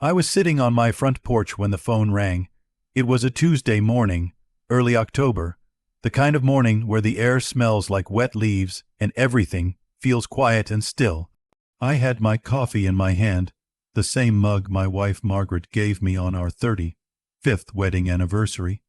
I was sitting on my front porch when the phone rang. It was a Tuesday morning, early October, the kind of morning where the air smells like wet leaves and everything feels quiet and still. I had my coffee in my hand, the same mug my wife Margaret gave me on our 35th wedding anniversary.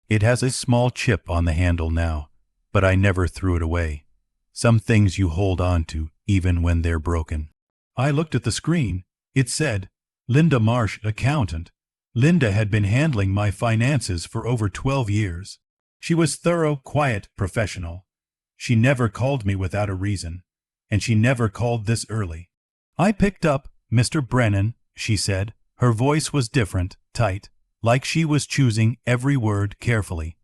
It has a small chip on the handle now, but I never threw it away. Some things you hold on to even when they're broken. I looked at the screen. It said, Linda Marsh, accountant. Linda had been handling my finances for over 12 years. She was thorough, quiet, professional. She never called me without a reason, and she never called this early. I picked up, Mr. Brennan, she said. Her voice was different, tight, like she was choosing every word carefully.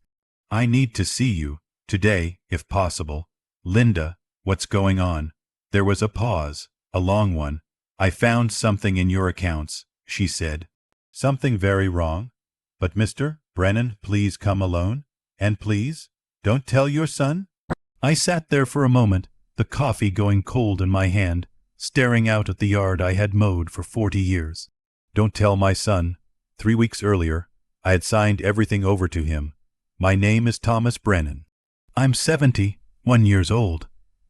I need to see you, today, if possible. Linda, what's going on? There was a pause, a long one. I found something in your accounts, she said. Something very wrong? But Mr. Brennan, please come alone. And please, don't tell your son. I sat there for a moment, the coffee going cold in my hand, staring out at the yard I had mowed for 40 years. Don't tell my son. 3 weeks earlier, I had signed everything over to him. My name is Thomas Brennan. I'm 71 years old.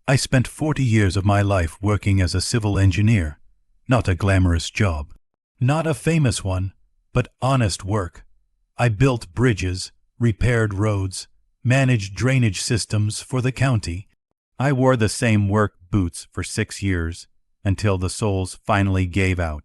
I spent 40 years of my life working as a civil engineer. Not a glamorous job. Not a famous one, but honest work. I built bridges, repaired roads, managed drainage systems for the county. I wore the same work boots for 6 years, until the soles finally gave out.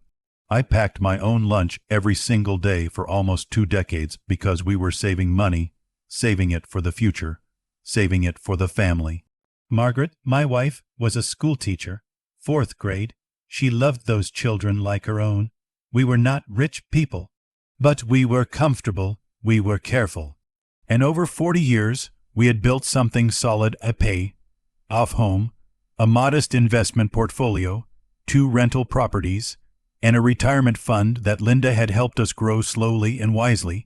I packed my own lunch every single day for almost 2 decades because we were saving money, saving it for the future, saving it for the family. Margaret, my wife, was a school teacher, 4th grade. She loved those children like her own. We were not rich people, but we were comfortable, we were careful. And over 40 years, we had built something solid: a pay-off home, a modest investment portfolio, 2 rental properties, and a retirement fund that Linda had helped us grow slowly and wisely.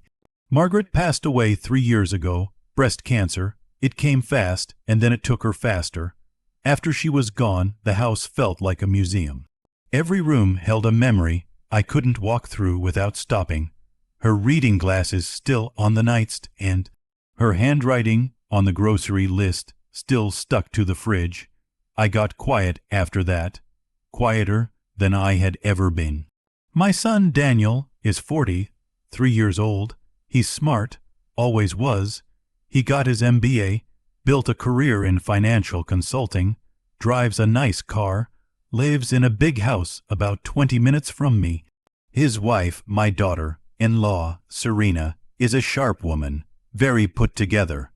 Margaret passed away 3 years ago, breast cancer. It came fast, and then it took her faster. After she was gone, the house felt like a museum. Every room held a memory I couldn't walk through without stopping. Her reading glasses still on the nightstand, her handwriting on the grocery list still stuck to the fridge. I got quiet after that, quieter than I had ever been. My son Daniel is 43 years old. He's smart, always was. He got his MBA, built a career in financial consulting, drives a nice car, lives in a big house about 20 minutes from me. His wife, my daughter-in-law, Serena, is a sharp woman, very put together,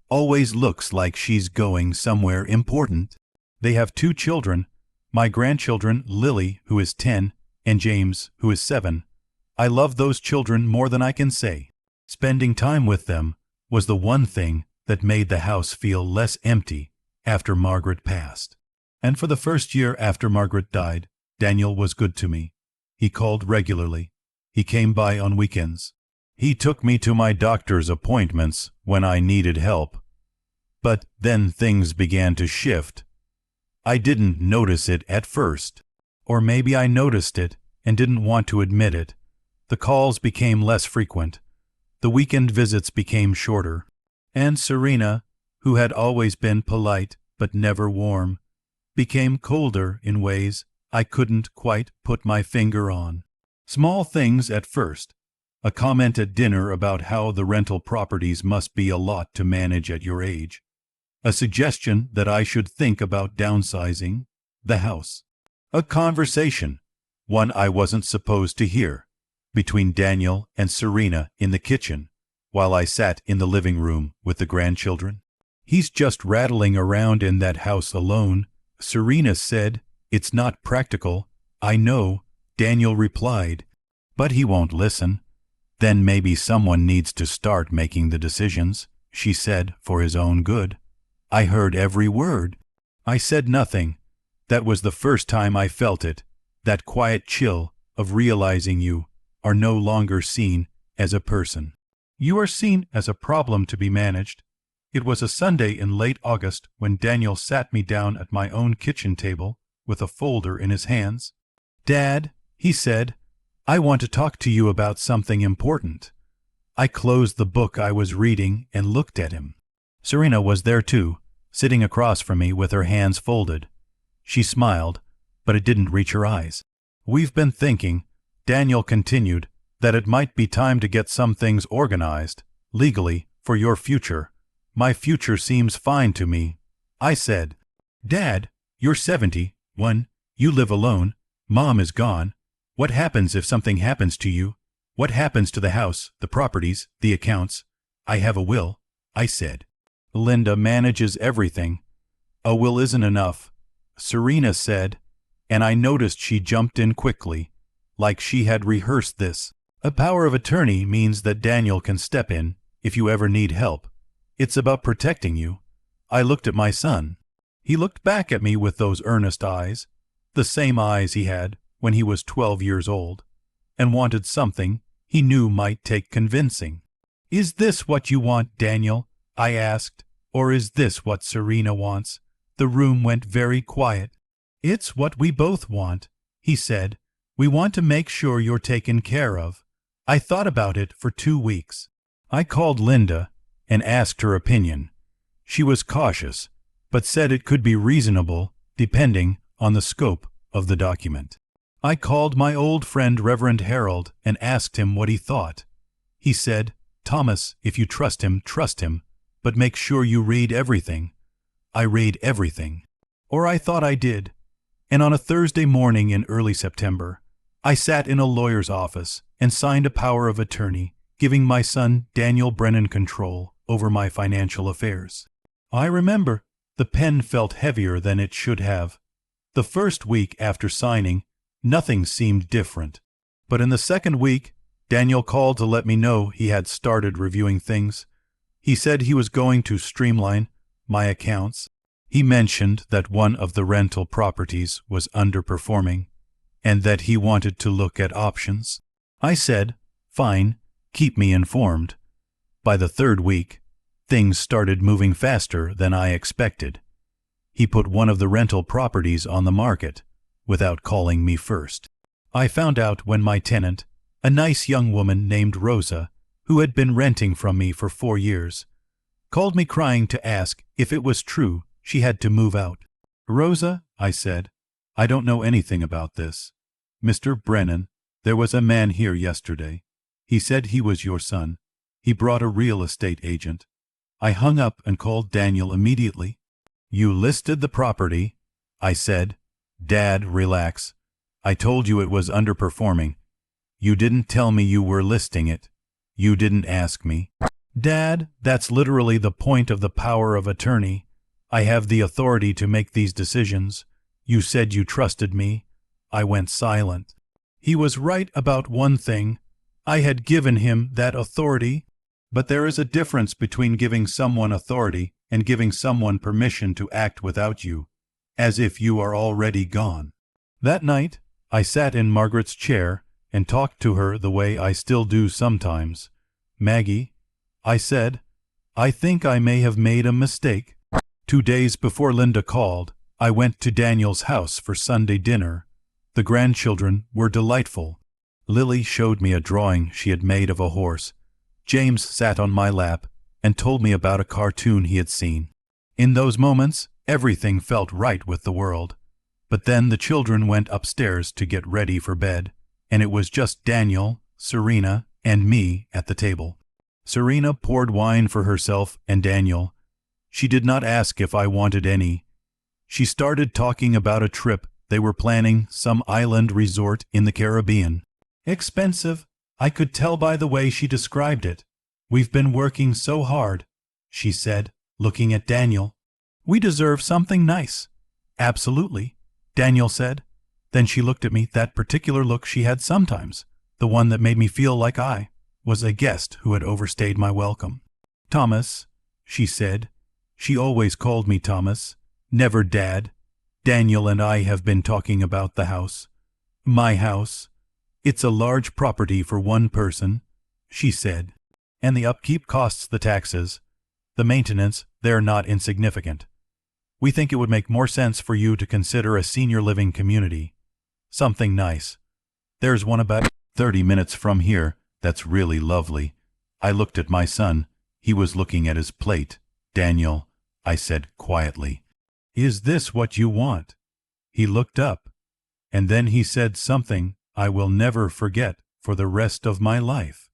always looks like she's going somewhere important. They have 2 children, my grandchildren Lily, who is 10, and James, who is 7. I love those children more than I can say. Spending time with them was the one thing that made the house feel less empty after Margaret passed. And for the first year after Margaret died, Daniel was good to me. He called regularly. He came by on weekends. He took me to my doctor's appointments when I needed help. But then things began to shift. I didn't notice it at first. Or maybe I noticed it and didn't want to admit it. The calls became less frequent. The weekend visits became shorter. And Serena, who had always been polite but never warm, became colder in ways I couldn't quite put my finger on. Small things at first. A comment at dinner about how the rental properties must be a lot to manage at your age. A suggestion that I should think about downsizing the house. A conversation, one I wasn't supposed to hear, between Daniel and Serena in the kitchen while I sat in the living room with the grandchildren. He's just rattling around in that house alone, Serena said. It's not practical. I know, Daniel replied, but he won't listen. Then maybe someone needs to start making the decisions, she said, for his own good. I heard every word. I said nothing. That was the first time I felt it, that quiet chill of realizing you are no longer seen as a person. You are seen as a problem to be managed. It was a Sunday in late August when Daniel sat me down at my own kitchen table with a folder in his hands. Dad, he said, I want to talk to you about something important." I closed the book I was reading and looked at him. Serena was there too, sitting across from me with her hands folded. She smiled, but it didn't reach her eyes. "We've been thinking," Daniel continued, "that it might be time to get some things organized, legally, for your future." "My future seems fine to me," I said. "Dad, you're 71, you live alone, Mom is gone. What happens if something happens to you? What happens to the house, the properties, the accounts?" "I have a will," I said. "Linda manages everything." "A will isn't enough," Serena said, and I noticed she jumped in quickly, like she had rehearsed this. "A power of attorney means that Daniel can step in if you ever need help. It's about protecting you." I looked at my son. He looked back at me with those earnest eyes, the same eyes he had when he was 12 years old, and wanted something he knew might take convincing. "Is this what you want, Daniel?" I asked. "Or is this what Serena wants?" The room went very quiet. "It's what we both want," he said. "We want to make sure you're taken care of." I thought about it for 2 weeks. I called Linda and asked her opinion. She was cautious, but said it could be reasonable depending on the scope of the document. I called my old friend Reverend Harold and asked him what he thought. He said, "Thomas, if you trust him, but make sure you read everything." I read everything, or I thought I did, and on a Thursday morning in early September, I sat in a lawyer's office and signed a power of attorney, giving my son Daniel Brennan control over my financial affairs. I remember the pen felt heavier than it should have. The first week after signing, nothing seemed different, but in the second week, Daniel called to let me know he had started reviewing things. He said he was going to streamline my accounts. He mentioned that one of the rental properties was underperforming and that he wanted to look at options. I said, "Fine, keep me informed." By the third week, things started moving faster than I expected. He put one of the rental properties on the market without calling me first. I found out when my tenant, a nice young woman named Rosa, who had been renting from me for 4 years, called me crying to ask if it was true she had to move out. "Rosa," I said, "I don't know anything about this. Mr. Brennan, there was a man here yesterday. He said he was your son. He brought a real estate agent." I hung up and called Daniel immediately. "You listed the property," I said. "Dad, relax. I told you it was underperforming. You didn't tell me you were listing it. You didn't ask me." "Dad, that's literally the point of the power of attorney. I have the authority to make these decisions. You said you trusted me." I went silent. He was right about one thing. I had given him that authority. But there is a difference between giving someone authority and giving someone permission to act without you, as if you are already gone. That night, I sat in Margaret's chair and talked to her the way I still do sometimes. "Maggie," I said, "I think I may have made a mistake." 2 days before Linda called, I went to Daniel's house for Sunday dinner. The grandchildren were delightful. Lily showed me a drawing she had made of a horse. James sat on my lap and told me about a cartoon he had seen. In those moments, everything felt right with the world. But then the children went upstairs to get ready for bed, and it was just Daniel, Serena, and me at the table. Serena poured wine for herself and Daniel. She did not ask if I wanted any. She started talking about a trip they were planning, some island resort in the Caribbean. "Expensive, I could tell by the way she described it. We've been working so hard," she said, looking at Daniel. "We deserve something nice." "Absolutely," Daniel said. Then she looked at me, that particular look she had sometimes, the one that made me feel like I was a guest who had overstayed my welcome. "Thomas," she said. She always called me Thomas, never Dad. "Daniel and I have been talking about the house. My house. It's a large property for one person," she said. "And the upkeep costs, the taxes, the maintenance, they're not insignificant. We think it would make more sense for you to consider a senior living community. Something nice. There's one about 30 minutes from here. That's really lovely. I looked at my son. He was looking at his plate. Daniel, I said quietly, is this what you want? He looked up, and then he said something I will never forget for the rest of my life.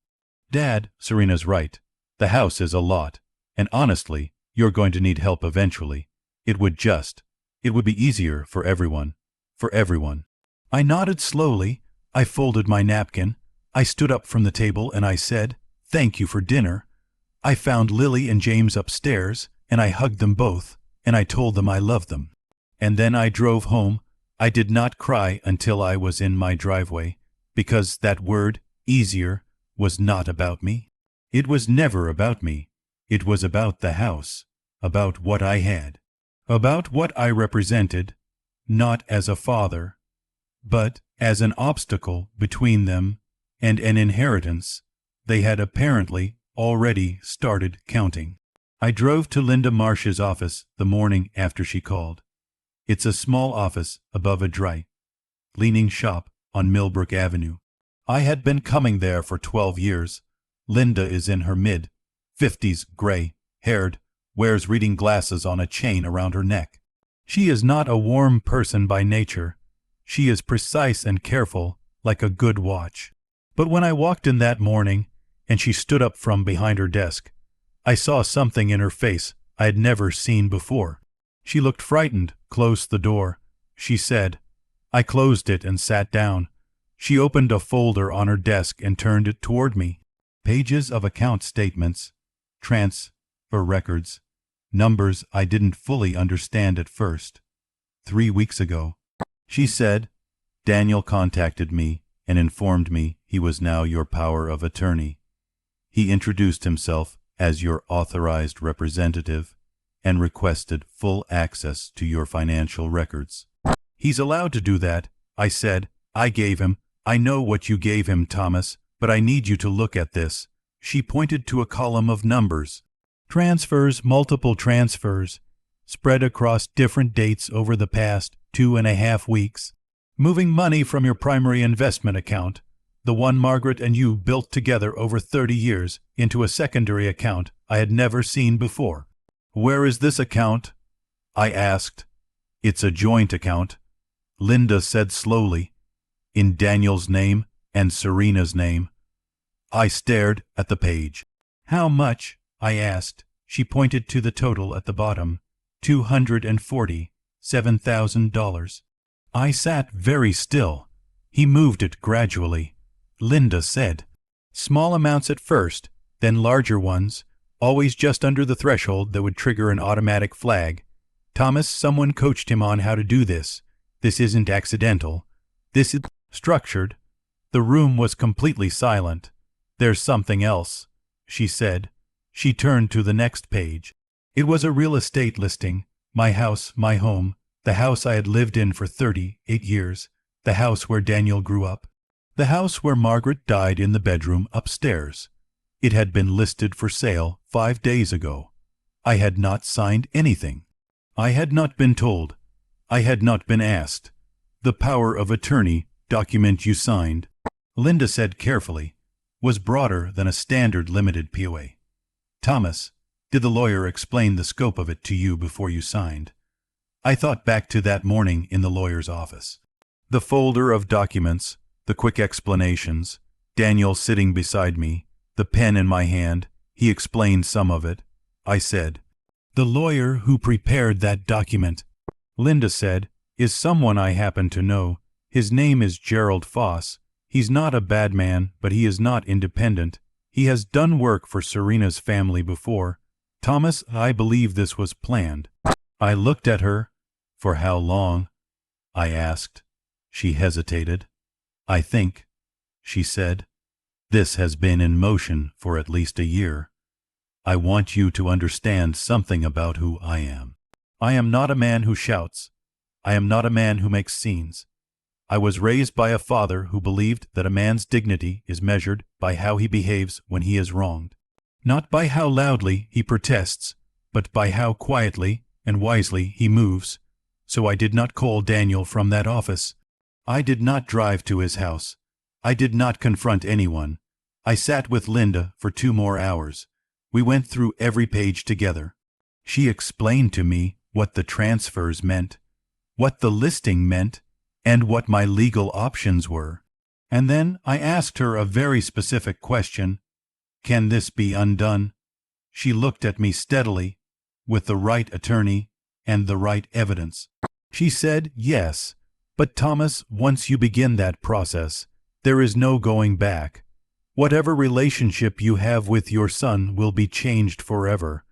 Dad, Serena's right. The house is a lot, and honestly, you're going to need help eventually. It would be easier for everyone. For everyone. I nodded slowly. I folded my napkin. I stood up from the table and I said, thank you for dinner. I found Lily and James upstairs, and I hugged them both, and I told them I loved them. And then I drove home. I did not cry until I was in my driveway, because that word, easier, was not about me. It was never about me. It was about the house, about what I had, about what I represented, not as a father, but as an obstacle between them and an inheritance they had apparently already started counting. I drove to Linda Marsh's office the morning after she called. It's a small office above a dry leaning shop on Millbrook Avenue. I had been coming there for 12 years. Linda is in her mid-50s, gray-haired, wears reading glasses on a chain around her neck. She is not a warm person by nature. She is precise and careful, like a good watch. But when I walked in that morning, and she stood up from behind her desk, I saw something in her face I had never seen before. She looked frightened, closed the door. She said. I closed it and sat down. She opened a folder on her desk and turned it toward me. Pages of account statements, transfer records, numbers I didn't fully understand at first. 3 weeks ago, she said, Daniel contacted me and informed me he was now your power of attorney. He introduced himself as your authorized representative and requested full access to your financial records. He's allowed to do that, I said. I know what you gave him, Thomas, but I need you to look at this. She pointed to a column of numbers. Transfers, multiple transfers, spread across different dates over the past 2.5 weeks. Moving money from your primary investment account, the one Margaret and you built together over 30 years, into a secondary account I had never seen before. Where is this account? I asked. It's a joint account, Linda said slowly, in Daniel's name and Serena's name. I stared at the page. How much? I asked. She pointed to the total at the bottom. $247,000. I sat very still. He moved it gradually. Linda said, small amounts at first, then larger ones, always just under the threshold that would trigger an automatic flag. Thomas, someone coached him on how to do this. This isn't accidental. This is structured. The room was completely silent. There's something else, she said. She turned to the next page. It was a real estate listing. My house, my home, the house I had lived in for 38 years, the house where Daniel grew up, the house where Margaret died in the bedroom upstairs. It had been listed for sale 5 days ago. I had not signed anything. I had not been told. I had not been asked. The power of attorney document you signed, Linda said carefully, was broader than a standard limited POA. Thomas, did the lawyer explain the scope of it to you before you signed? I thought back to that morning in the lawyer's office. The folder of documents, the quick explanations, Daniel sitting beside me, the pen in my hand. He explained some of it. I said, the lawyer who prepared that document, Linda said, is someone I happen to know. His name is Gerald Foss. He's not a bad man, but he is not independent. He has done work for Serena's family before. Thomas, I believe this was planned. I looked at her. For how long? I asked. She hesitated. I think, she said, this has been in motion for at least a year. I want you to understand something about who I am. I am not a man who shouts. I am not a man who makes scenes. I was raised by a father who believed that a man's dignity is measured by how he behaves when he is wronged. Not by how loudly he protests, but by how quietly and wisely he moves. So I did not call Daniel from that office. I did not drive to his house. I did not confront anyone. I sat with Linda for 2 more hours. We went through every page together. She explained to me what the transfers meant, what the listing meant, and what my legal options were. And then I asked her a very specific question. Can this be undone? She looked at me steadily, with the right attorney and the right evidence. She said, yes, but Thomas, once you begin that process, there is no going back. Whatever relationship you have with your son will be changed forever.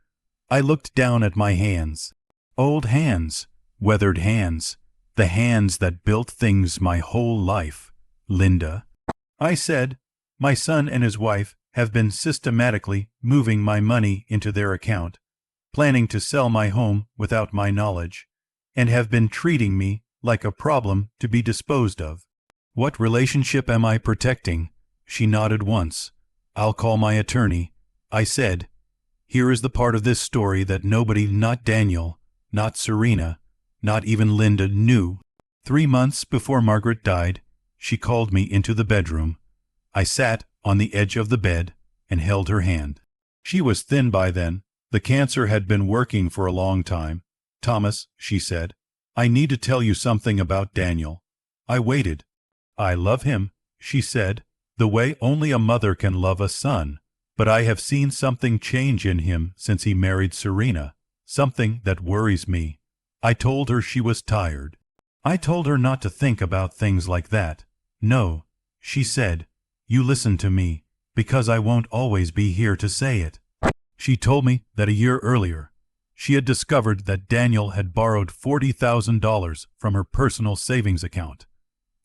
I looked down at my hands. Old hands, weathered hands, the hands that built things my whole life. Linda. I said, my son and his wife have been systematically moving my money into their account, planning to sell my home without my knowledge, and have been treating me like a problem to be disposed of. What relationship am I protecting? She nodded once. I'll call my attorney. I said, here is the part of this story that nobody, not Daniel, not Serena, not even Linda, knew. 3 months before Margaret died, she called me into the bedroom. I sat on the edge of the bed and held her hand. She was thin by then. The cancer had been working for a long time. Thomas, she said, I need to tell you something about Daniel. I waited. I love him, she said, the way only a mother can love a son. But I have seen something change in him since he married Serena, something that worries me. I told her she was tired. I told her not to think about things like that. No, she said, you listen to me, because I won't always be here to say it. She told me that a year earlier, she had discovered that Daniel had borrowed $40,000 from her personal savings account,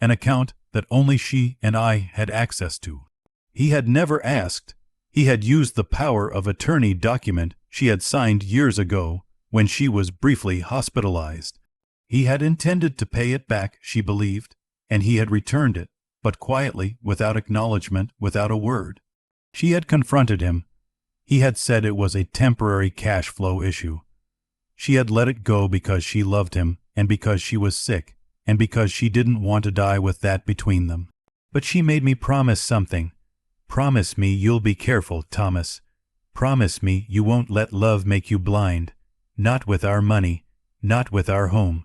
an account that only she and I had access to. He had never asked. He had used the power of attorney document she had signed years ago when she was briefly hospitalized. He had intended to pay it back, she believed, and he had returned it, but quietly, without acknowledgement, without a word. She had confronted him. He had said it was a temporary cash flow issue. She had let it go because she loved him and because she was sick and because she didn't want to die with that between them. But she made me promise something. Promise me you'll be careful, Thomas. Promise me you won't let love make you blind. Not with our money, not with our home.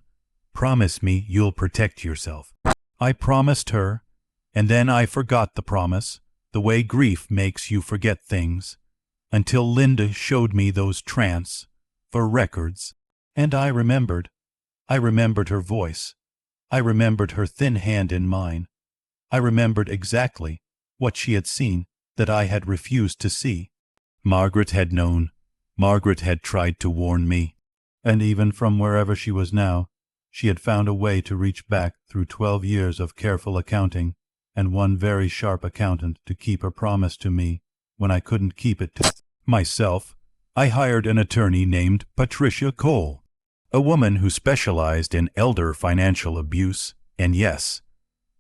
Promise me you'll protect yourself. I promised her, and then I forgot the promise, the way grief makes you forget things, until Linda showed me those for records, and I remembered. I remembered her voice. I remembered her thin hand in mine. I remembered exactly what she had seen that I had refused to see. Margaret had known. Margaret had tried to warn me. And even from wherever she was now, she had found a way to reach back through 12 years of careful accounting and one very sharp accountant to keep her promise to me when I couldn't keep it to myself. I hired an attorney named Patricia Cole, a woman who specialized in elder financial abuse, and yes,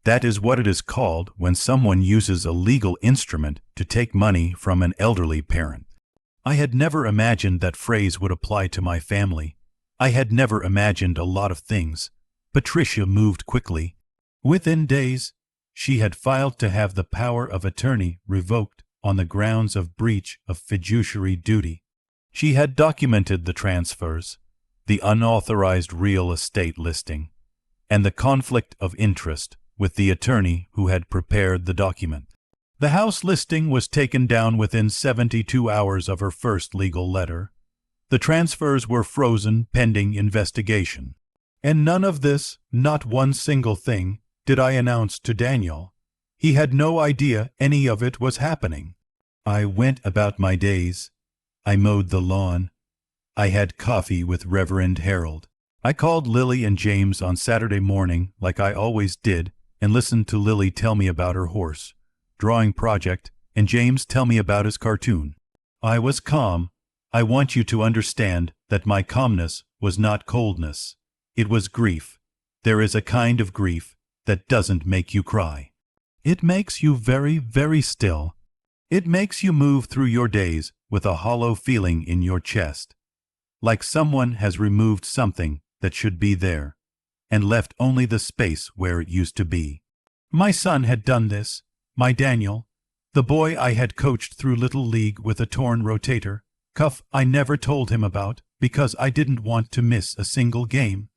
that is what it is called when someone uses a legal instrument to take money from an elderly parent. I had never imagined that phrase would apply to my family. I had never imagined a lot of things. Patricia moved quickly. Within days, she had filed to have the power of attorney revoked on the grounds of breach of fiduciary duty. She had documented the transfers, the unauthorized real estate listing, and the conflict of interest with the attorney who had prepared the document. The house listing was taken down within 72 hours of her first legal letter. The transfers were frozen pending investigation. And none of this, not one single thing, did I announce to Daniel. He had no idea any of it was happening. I went about my days. I mowed the lawn. I had coffee with Reverend Harold. I called Lily and James on Saturday morning like I always did and listened to Lily tell me about her horse, drawing project, and James tell me about his cartoon. I was calm. I want you to understand that my calmness was not coldness. It was grief. There is a kind of grief that doesn't make you cry. It makes you very, very still. It makes you move through your days with a hollow feeling in your chest, like someone has removed something that should be there and left only the space where it used to be. My son had done this. My Daniel, the boy I had coached through Little League with a torn rotator cuff I never told him about because I didn't want to miss a single game.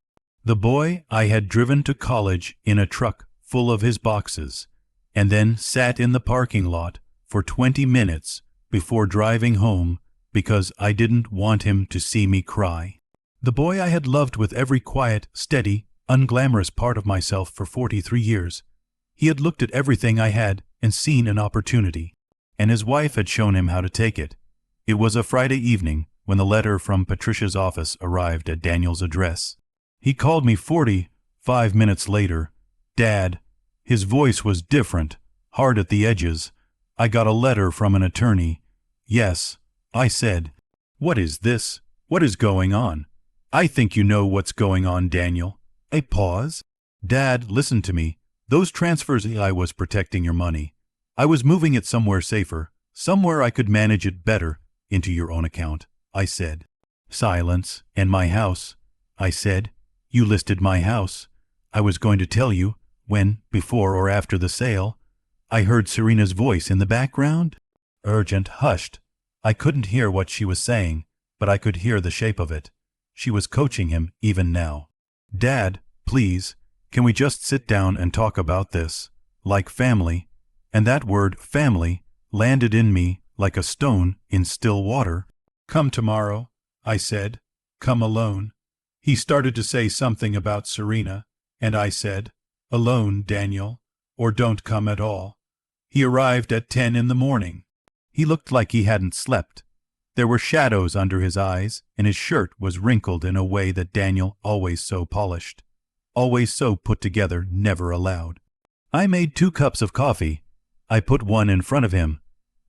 The boy I had driven to college in a truck full of his boxes, and then sat in the parking lot for 20 minutes before driving home because I didn't want him to see me cry. The boy I had loved with every quiet, steady, unglamorous part of myself for 43 years. He had looked at everything I had and seen an opportunity, and his wife had shown him how to take it. It was a Friday evening when the letter from Patricia's office arrived at Daniel's address. He called me 45 minutes later. Dad, his voice was different, hard at the edges. I got a letter from an attorney. Yes, I said. What is this? What is going on? I think you know what's going on, Daniel. A pause. Dad, listen to me. Those transfers, I was protecting your money. I was moving it somewhere safer, somewhere I could manage it better, into your own account, I said. Silence. And my house. I said. You listed my house. I was going to tell you when, before or after the sale. I heard Serena's voice in the background. Urgent, hushed. I couldn't hear what she was saying, but I could hear the shape of it. She was coaching him even now. Dad, please, can we just sit down and talk about this? Like family. And that word, family, landed in me like a stone in still water. Come tomorrow, I said. Come alone. He started to say something about Serena, and I said, alone, Daniel, or don't come at all. He arrived at 10 in the morning. He looked like he hadn't slept. There were shadows under his eyes, and his shirt was wrinkled in a way that Daniel always so polished, always so put together, never allowed. I made 2 cups of coffee. I put one in front of him.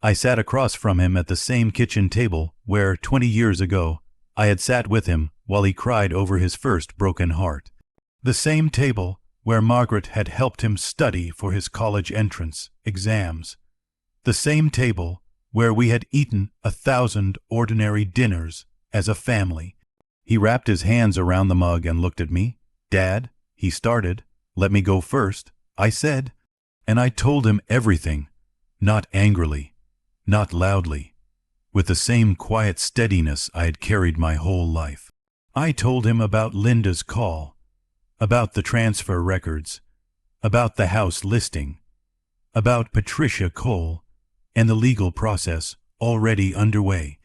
I sat across from him at the same kitchen table where, 20 years ago, I had sat with him while he cried over his first broken heart. The same table where Margaret had helped him study for his college entrance exams. The same table where we had eaten 1,000 ordinary dinners as a family. He wrapped his hands around the mug and looked at me. Dad, he started. Let me go first, I said. And I told him everything, not angrily, not loudly, with the same quiet steadiness I had carried my whole life. I told him about Linda's call, about the transfer records, about the house listing, about Patricia Cole, and the legal process already underway.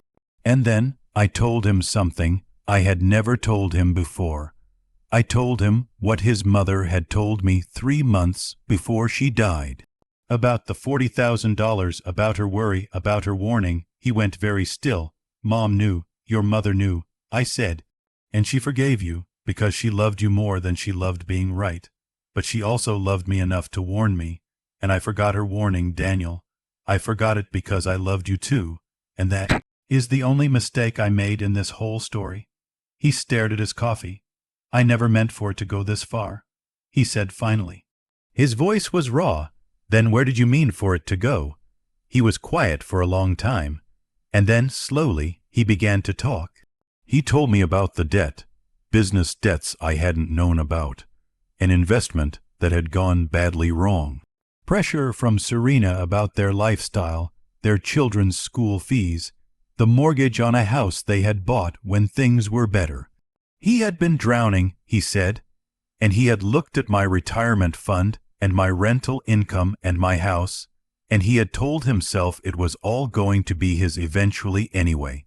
And then I told him something I had never told him before. I told him what his mother had told me 3 months before she died. About the $40,000, about her worry, about her warning. He went very still. Mom knew, your mother knew, I said, and she forgave you because she loved you more than she loved being right. But she also loved me enough to warn me, and I forgot her warning, Daniel. I forgot it because I loved you too, and that is the only mistake I made in this whole story. He stared at his coffee. I never meant for it to go this far, he said finally. His voice was raw. Then where did you mean for it to go? He was quiet for a long time, and then, slowly, he began to talk. He told me about the debt, business debts I hadn't known about, an investment that had gone badly wrong, pressure from Serena about their lifestyle, their children's school fees, the mortgage on a house they had bought when things were better. He had been drowning, he said, and he had looked at my retirement fund and my rental income and my house, and he had told himself it was all going to be his eventually anyway,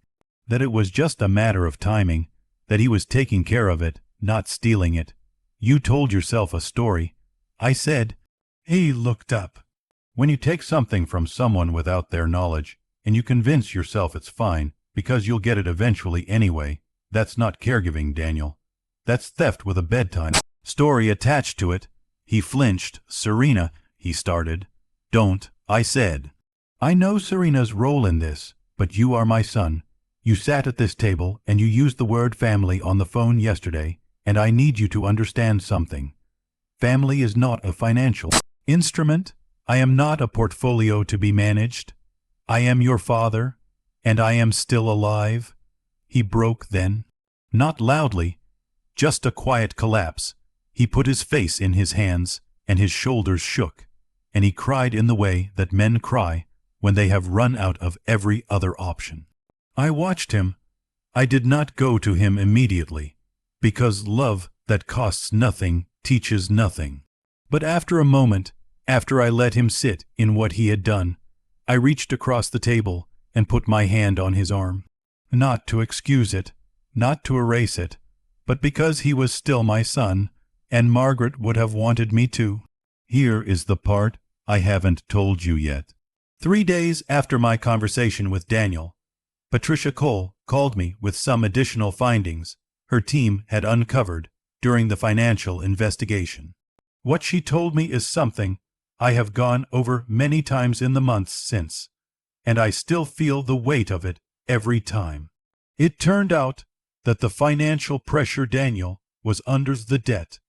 that it was just a matter of timing, that he was taking care of it, not stealing it. You told yourself a story, I said. He looked up. When you take something from someone without their knowledge, and you convince yourself it's fine, because you'll get it eventually anyway, that's not caregiving, Daniel. That's theft with a bedtime story attached to it. He flinched. Serena, he started. Don't, I said. I know Serena's role in this, but you are my son. You sat at this table and you used the word family on the phone yesterday, and I need you to understand something. Family is not a financial instrument. I am not a portfolio to be managed. I am your father, and I am still alive. He broke then. Not loudly, just a quiet collapse. He put his face in his hands, and his shoulders shook, and he cried in the way that men cry when they have run out of every other option. I watched him. I did not go to him immediately, because love that costs nothing teaches nothing. But after a moment, after I let him sit in what he had done, I reached across the table and put my hand on his arm. Not to excuse it, not to erase it, but because he was still my son, and Margaret would have wanted me to. Here is the part I haven't told you yet. 3 days after my conversation with Daniel, Patricia Cole called me with some additional findings her team had uncovered during the financial investigation. What she told me is something I have gone over many times in the months since, and I still feel the weight of it every time. It turned out that the financial pressure Daniel was under, the debt,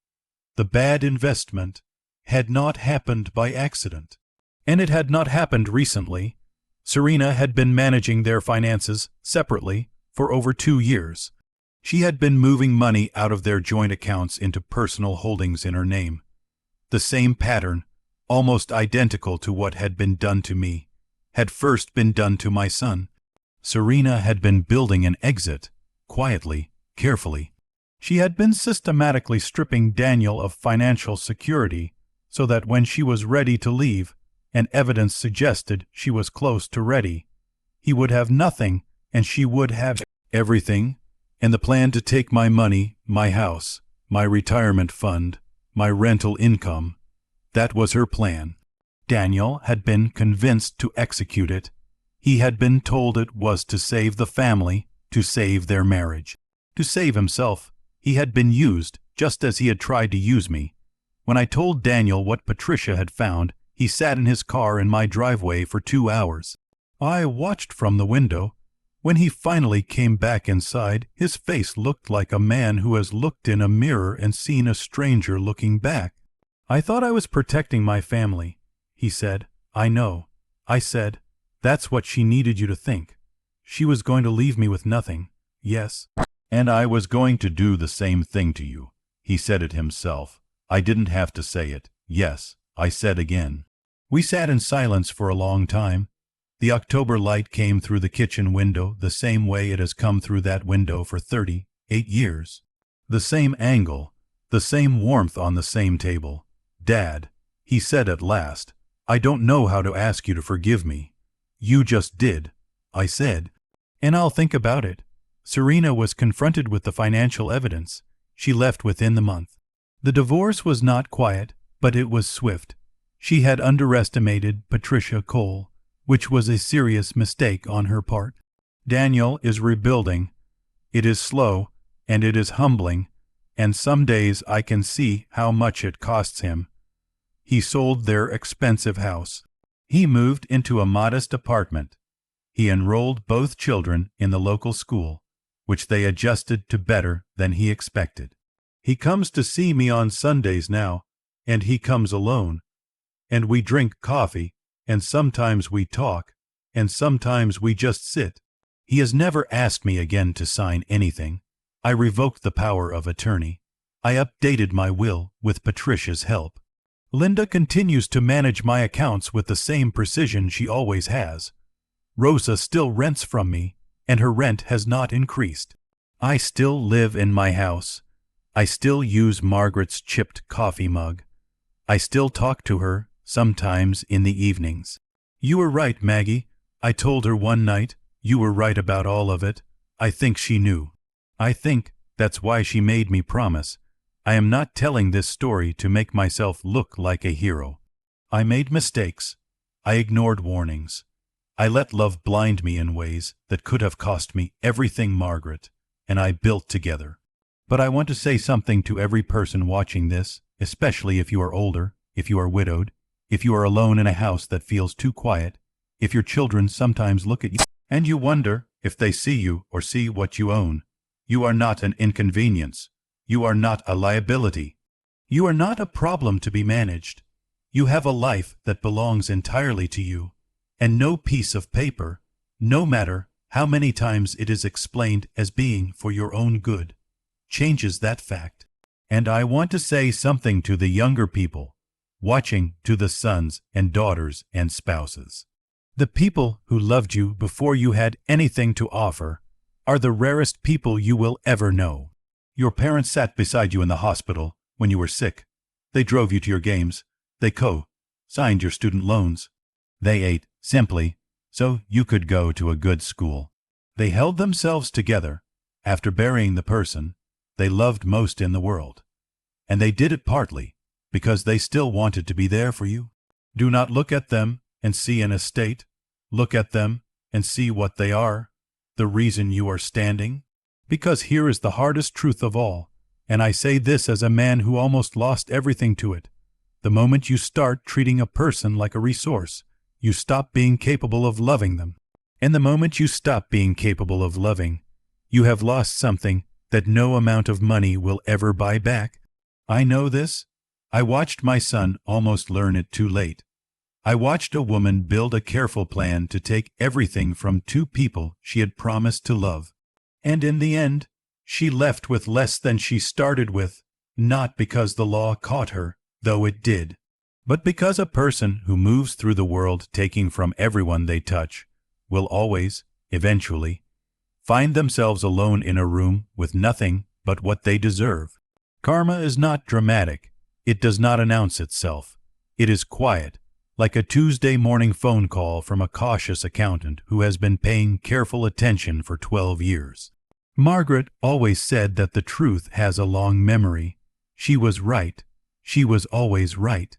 the bad investment, had not happened by accident. And it had not happened recently. Serena had been managing their finances separately for over 2 years. She had been moving money out of their joint accounts into personal holdings in her name. The same pattern, almost identical to what had been done to me, had first been done to my son. Serena had been building an exit, quietly, carefully. She had been systematically stripping Daniel of financial security so that when she was ready to leave, and evidence suggested she was close to ready, he would have nothing and she would have everything, and the plan to take my money, my house, my retirement fund, my rental income. That was her plan. Daniel had been convinced to execute it. He had been told it was to save the family, to save their marriage. To save himself, he had been used just as he had tried to use me. When I told Daniel what Patricia had found, he sat in his car in my driveway for 2 hours. I watched from the window. When he finally came back inside, his face looked like a man who has looked in a mirror and seen a stranger looking back. I thought I was protecting my family, he said. I know. I said, that's what she needed you to think. She was going to leave me with nothing. Yes. And I was going to do the same thing to you. He said it himself. I didn't have to say it. Yes, I said again. We sat in silence for a long time. The October light came through the kitchen window the same way it has come through that window for 38 years. The same angle, the same warmth on the same table. Dad, he said at last, I don't know how to ask you to forgive me. You just did, I said. And I'll think about it. Serena was confronted with the financial evidence. She left within the month. The divorce was not quiet, but it was swift. She had underestimated Patricia Cole, which was a serious mistake on her part. Daniel is rebuilding. It is slow, and it is humbling, and some days I can see how much it costs him. He sold their expensive house. He moved into a modest apartment. He enrolled both children in the local school, which they adjusted to better than he expected. He comes to see me on Sundays now, and he comes alone. And we drink coffee, and sometimes we talk, and sometimes we just sit. He has never asked me again to sign anything. I revoked the power of attorney. I updated my will with Patricia's help. Linda continues to manage my accounts with the same precision she always has. Rosa still rents from me, and her rent has not increased. I still live in my house. I still use Margaret's chipped coffee mug. I still talk to her, sometimes in the evenings. You were right, Maggie. I told her one night, you were right about all of it. I think she knew. I think that's why she made me promise. I am not telling this story to make myself look like a hero. I made mistakes. I ignored warnings. I let love blind me in ways that could have cost me everything Margaret and I built together. But I want to say something to every person watching this, especially if you are older, if you are widowed, if you are alone in a house that feels too quiet, if your children sometimes look at you and you wonder if they see you or see what you own. You are not an inconvenience. You are not a liability. You are not a problem to be managed. You have a life that belongs entirely to you, and no piece of paper, no matter how many times it is explained as being for your own good, changes that fact. And I want to say something to the younger people. watching to the sons and daughters and spouses. The people who loved you before you had anything to offer are the rarest people you will ever know. Your parents sat beside you in the hospital when you were sick. They drove you to your games. They co-signed your student loans. They ate simply so you could go to a good school. They held themselves together after burying the person they loved most in the world. And they did it partly because they still wanted to be there for you. Do not look at them and see an estate. Look at them and see what they are, the reason you are standing. Because here is the hardest truth of all, and I say this as a man who almost lost everything to it. The moment you start treating a person like a resource, you stop being capable of loving them. And the moment you stop being capable of loving, you have lost something that no amount of money will ever buy back. I know this. I watched my son almost learn it too late. I watched a woman build a careful plan to take everything from two people she had promised to love. And in the end, she left with less than she started with, not because the law caught her, though it did, but because a person who moves through the world taking from everyone they touch will always, eventually, find themselves alone in a room with nothing but what they deserve. Karma is not dramatic. It does not announce itself. It is quiet, like a Tuesday morning phone call from a cautious accountant who has been paying careful attention for 12 years. Margaret always said that the truth has a long memory. She was right. She was always right.